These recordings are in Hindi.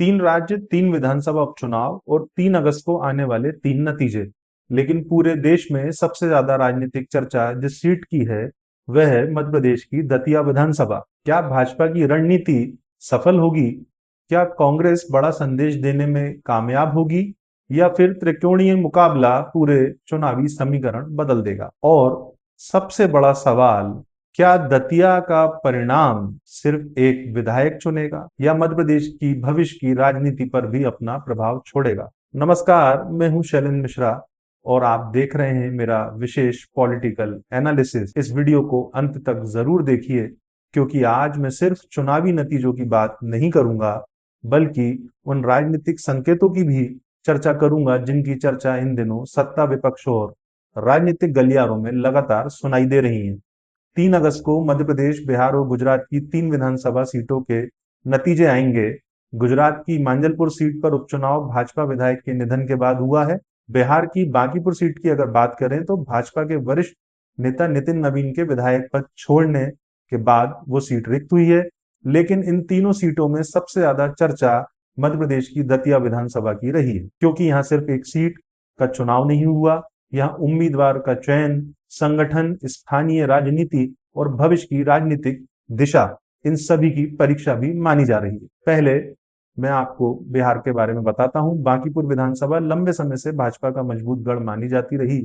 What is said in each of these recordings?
3 राज्य, 3 विधानसभा उपचुनाव और 3 अगस्त को आने वाले 3 नतीजे। लेकिन पूरे देश में सबसे ज्यादा राजनीतिक चर्चा जिस सीट की है वह है मध्य प्रदेश की दतिया विधानसभा। क्या भाजपा की रणनीति सफल होगी? क्या कांग्रेस बड़ा संदेश देने में कामयाब होगी या फिर त्रिकोणीय मुकाबला पूरे चुनावी समीकरण बदल देगा? और सबसे बड़ा सवाल, क्या दतिया का परिणाम सिर्फ एक विधायक चुनेगा या मध्य प्रदेश की भविष्य की राजनीति पर भी अपना प्रभाव छोड़ेगा? नमस्कार, मैं हूं शैलेंद्र मिश्रा और आप देख रहे हैं मेरा विशेष पॉलिटिकल एनालिसिस। इस वीडियो को अंत तक जरूर देखिए क्योंकि आज मैं सिर्फ चुनावी नतीजों की बात नहीं करूंगा बल्कि उन राजनीतिक संकेतों की भी चर्चा करूंगा जिनकी चर्चा इन दिनों सत्ता विपक्ष और राजनीतिक गलियारों में लगातार सुनाई दे रही है। 3 अगस्त को मध्य प्रदेश, बिहार और गुजरात की 3 विधानसभा सीटों के नतीजे आएंगे। गुजरात की मांजलपुर सीट पर उपचुनाव भाजपा विधायक के निधन के बाद हुआ है। बिहार की बांकीपुर सीट की अगर बात करें तो भाजपा के वरिष्ठ नेता नितिन नवीन के विधायक पद छोड़ने के बाद वो सीट रिक्त हुई है। लेकिन इन तीनों सीटों में सबसे ज्यादा चर्चा मध्य प्रदेश की दतिया विधानसभा की रही है क्योंकि यहाँ सिर्फ एक सीट का चुनाव नहीं हुआ, यहाँ उम्मीदवार का चयन, संगठन, स्थानीय राजनीति और भविष्य की राजनीतिक दिशा, इन सभी की परीक्षा भी मानी जा रही है। पहले मैं आपको बिहार के बारे में बताता हूं। बांकीपुर विधानसभा लंबे समय से भाजपा का मजबूत गढ़ मानी जाती रही।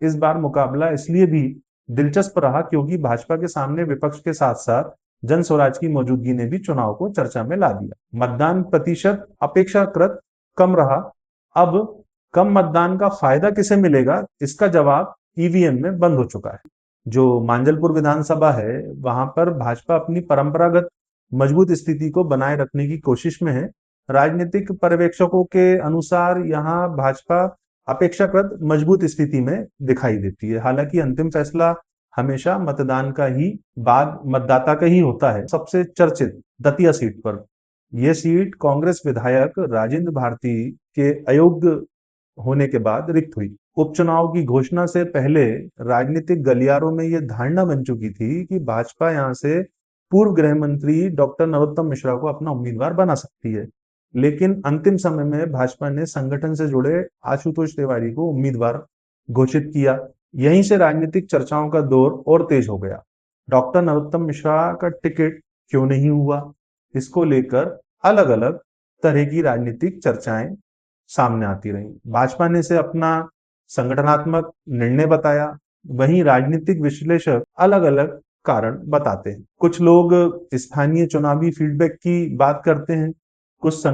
इस बार मुकाबला इसलिए भी दिलचस्प रहा क्योंकि भाजपा के सामने विपक्ष के साथ साथ जन स्वराज की मौजूदगी ने भी चुनाव को चर्चा में ला दिया। मतदान प्रतिशत अपेक्षाकृत कम रहा। अब कम मतदान का फायदा किसे मिलेगा, इसका जवाब ईवीएम में बंद हो चुका है। जो मांजलपुर विधानसभा है वहां पर भाजपा अपनी परंपरागत मजबूत स्थिति को बनाए रखने की कोशिश में है। राजनीतिक पर्यवेक्षकों के अनुसार यहां भाजपा अपेक्षाकृत मजबूत स्थिति में दिखाई देती है। हालांकि अंतिम फैसला हमेशा मतदान का ही बाद मतदाता का ही होता है। सबसे चर्चित दतिया सीट पर यह सीट कांग्रेस विधायक राजेंद्र भारती के अयोग्य होने के बाद रिक्त हुई। उपचुनाव की घोषणा से पहले राजनीतिक गलियारों में यह धारणा बन चुकी थी कि भाजपा यहां से पूर्व गृह मंत्री डॉक्टर नरोत्तम मिश्रा को अपना उम्मीदवार बना सकती है। लेकिन अंतिम समय में भाजपा ने संगठन से जुड़े आशुतोष तिवारी को उम्मीदवार घोषित किया। यहीं से राजनीतिक चर्चाओं का दौर और तेज हो गया। डॉक्टर नरोत्तम मिश्रा का टिकट क्यों नहीं हुआ, इसको लेकर अलग अलग तरह की राजनीतिक चर्चाएं सामने आती रही। भाजपा ने इसे अपना संगठनात्मक निर्णय बताया, वहीं राजनीतिक विश्लेषक अलग अलग कारण बताते हैं। कुछ लोग स्थानीय चुनावी फीडबैक की बात करते हैं, कुछ